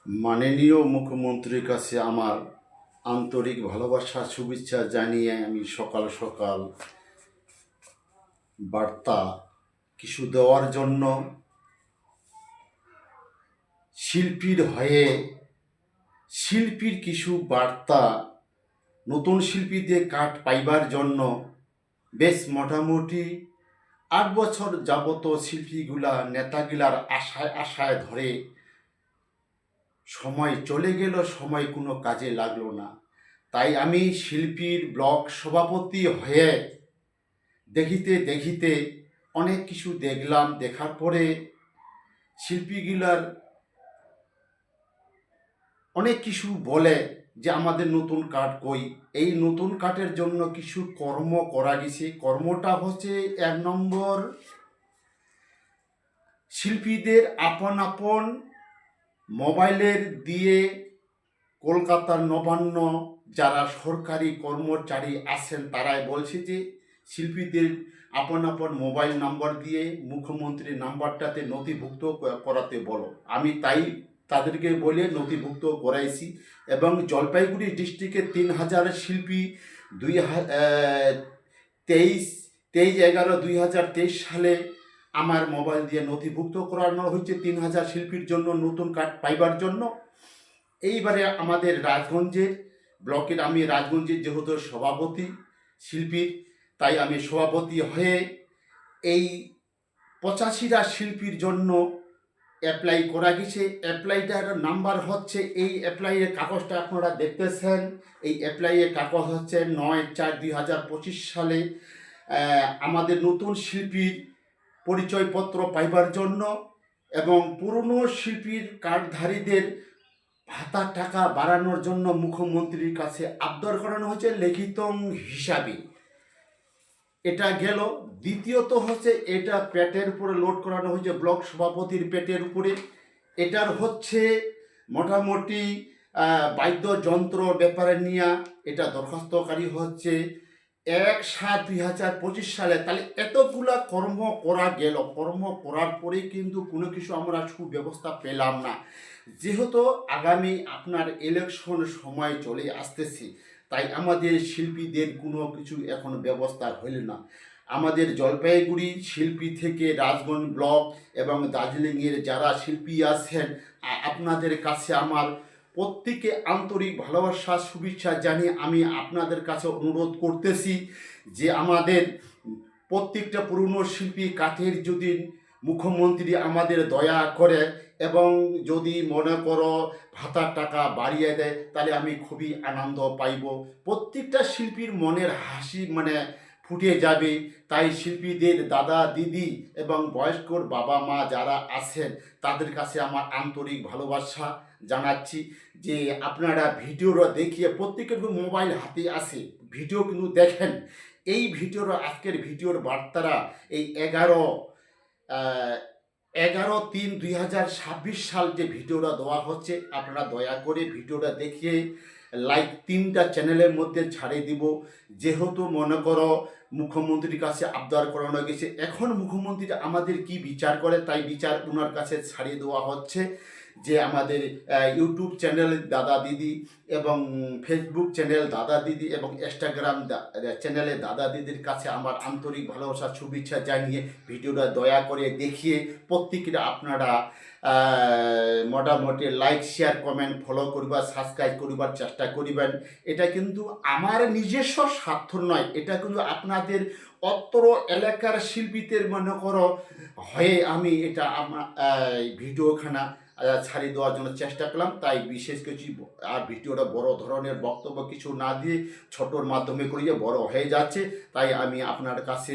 মাননীয় মুখ্যমন্ত্রীর কাছে আমার আন্তরিক ভালোবাসা শুভেচ্ছা জানিয়ে আমি সকাল সকাল বার্তা কিছু দেওয়ার জন্য শিল্পীর হয়ে শিল্পীর কিছু বার্তা নতুন শিল্পীদের কাঠ পাইবার জন্য বেশ মোটামুটি ৮ বছর যাবত শিল্পীগুলা নেতাগুলার আশায় ধরে সময় চলে গেল, সময় কোনো কাজে লাগলো না। তাই আমি শিল্পীর ব্লক সভাপতি হয়ে দেখিতে অনেক কিছু দেখলাম। দেখার পরে শিল্পীগুলার অনেক কিছু বলে যে আমাদের নতুন কাঠ কই। এই নতুন কাঠের জন্য কিছু কর্ম করা গেছে। কর্মটা হচ্ছে ১ নম্বর, শিল্পীদের আপন মোবাইলের দিয়ে কলকাতার নবান্ন যারা সরকারি কর্মচারী আছেন তারাই বলছে যে শিল্পীদের আপন মোবাইল নাম্বার দিয়ে মুখ্যমন্ত্রীর নাম্বারটাতে নথিভুক্ত করাতে বলো। আমি তাই তাদেরকে বলে নথিভুক্ত করাইছি এবং জলপাইগুড়ি ডিস্ট্রিক্টে ৩,০০০ শিল্পী 23/11/2023 সালে আমার মোবাইল দিয়ে নথিভুক্ত করানো হয়েছে ৩,০০০ শিল্পীর জন্য নতুন কার্ড পাইবার জন্য। এইবারে আমাদের রাজগঞ্জের ব্লকের, আমি রাজগঞ্জের যেহেতু সভাপতি শিল্পীর, তাই আমি সভাপতি হয়ে এই ৮৫টা শিল্পীর জন্য অ্যাপ্লাই করা গেছে। অ্যাপ্লাইটার নাম্বার হচ্ছে, এই অ্যাপ্লাইয়ের কাগজটা আপনারা দেখতেছেন, এই অ্যাপ্লাইয়ের কাগজ হচ্ছে ৯/৪/২০২৫ সালে আমাদের নতুন শিল্পীর পরিচয়পত্র পাইবার জন্য এবং পুরনো শিল্পীর কার্ডধারীদের ভাতার টাকা বাড়ানোর জন্য মুখ্যমন্ত্রীর কাছে আবদার করানো হয়েছে লিখিত হিসাবে। এটা গেল। দ্বিতীয়ত হচ্ছে, এটা পেটের উপরে লোড করানো হয়েছে, ব্লক সভাপতির পেটের উপরে। এটার হচ্ছে মোটামুটি বাদ্যযন্ত্র ব্যাপারে নিয়ে এটা দরখাস্তকারী হচ্ছে ১/৭/২০২৫ সালে। তাহলে এতগুলা কর্ম করা গেল, কর্ম করার পরে কিন্তু কোনো কিছু আমরা সুব্যবস্থা পেলাম না। যেহেতু আগামী আপনার ইলেকশন সময় চলে আসতেছে, তাই আমাদের শিল্পীদের কোনো কিছু এখন ব্যবস্থা হইল না। আমাদের জলপাইগুড়ি শিল্পী থেকে রাজগঞ্জ ব্লক এবং দার্জিলিংয়ের যারা শিল্পী আছেন, আপনাদের কাছে আমার প্রত্যেকে আন্তরিক ভালোবাসা শুভেচ্ছা জানিয়ে আমি আপনাদের কাছে অনুরোধ করতেছি যে আমাদের প্রত্যেকটা পুরনো শিল্পী কাঠের যদি মুখ্যমন্ত্রী আমাদের দয়া করে এবং যদি মনে করো ভাতার টাকা বাড়িয়ে দেয়, তাহলে আমি খুবই আনন্দ পাইব। প্রত্যেকটা শিল্পীর মনের হাসি ফুটে যাবে। তাই শিল্পীদের দাদা দিদি এবং বয়স্কর বাবা মা যারা আছেন তাদের কাছে আমার আন্তরিক ভালোবাসা জানাচ্ছি যে আপনারা ভিডিওটা দেখিয়ে, প্রত্যেকের মোবাইল হাতে আসে, ভিডিও কিন্তু দেখেন। এই ভিডিওর, আজকের ভিডিওর বার্তারা এই 11/3/2026 সাল যে ভিডিওটা দেওয়া হচ্ছে, আপনারা দয়া করে ভিডিওটা দেখিয়ে লাইক 3টা চ্যানেলের মধ্যে ছাড়িয়ে দিব। যেহেতু মনে করো মুখ্যমন্ত্রীর কাছে আবদার করানো গেছে, এখন মুখ্যমন্ত্রী আমাদের কি বিচার করে, তাই বিচার ওনার কাছে ছাড়িয়ে দেওয়া হচ্ছে যে আমাদের ইউটিউব চ্যানেল দাদা দিদি এবং ফেসবুক চ্যানেল দাদা দিদি এবং ইনস্টাগ্রাম চ্যানেলে দাদা দিদির কাছে আমার আন্তরিক ভালোবাসা শুভেচ্ছা জানিয়ে ভিডিওটা দয়া করে দেখিয়ে প্রত্যেকটা আপনারা মোটামুটি লাইক শেয়ার কমেন্ট ফলো করবার সাবস্ক্রাইব করবার চেষ্টা করিবেন। এটা কিন্তু আমার নিজস্ব স্বার্থ নয়, এটা কিন্তু আপনাদের অত্র এলাকার শিল্পীদের মনে করো হয়ে আমি এটা আমার ভিডিওখানা ছাড়িয়ে দেওয়ার জন্য চেষ্টা করলাম। তাই বিশেষ কিছু আর ভিডিওটা বড় ধরনের বক্তব্য কিছু না দিয়ে ছোটোর মাধ্যমে করিয়ে বড় হয়ে যাচ্ছে। তাই আমি আপনার কাছে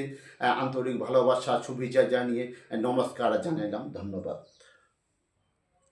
আন্তরিক ভালোবাসা শুভেচ্ছা জানিয়ে নমস্কার জানাইলাম। ধন্যবাদ।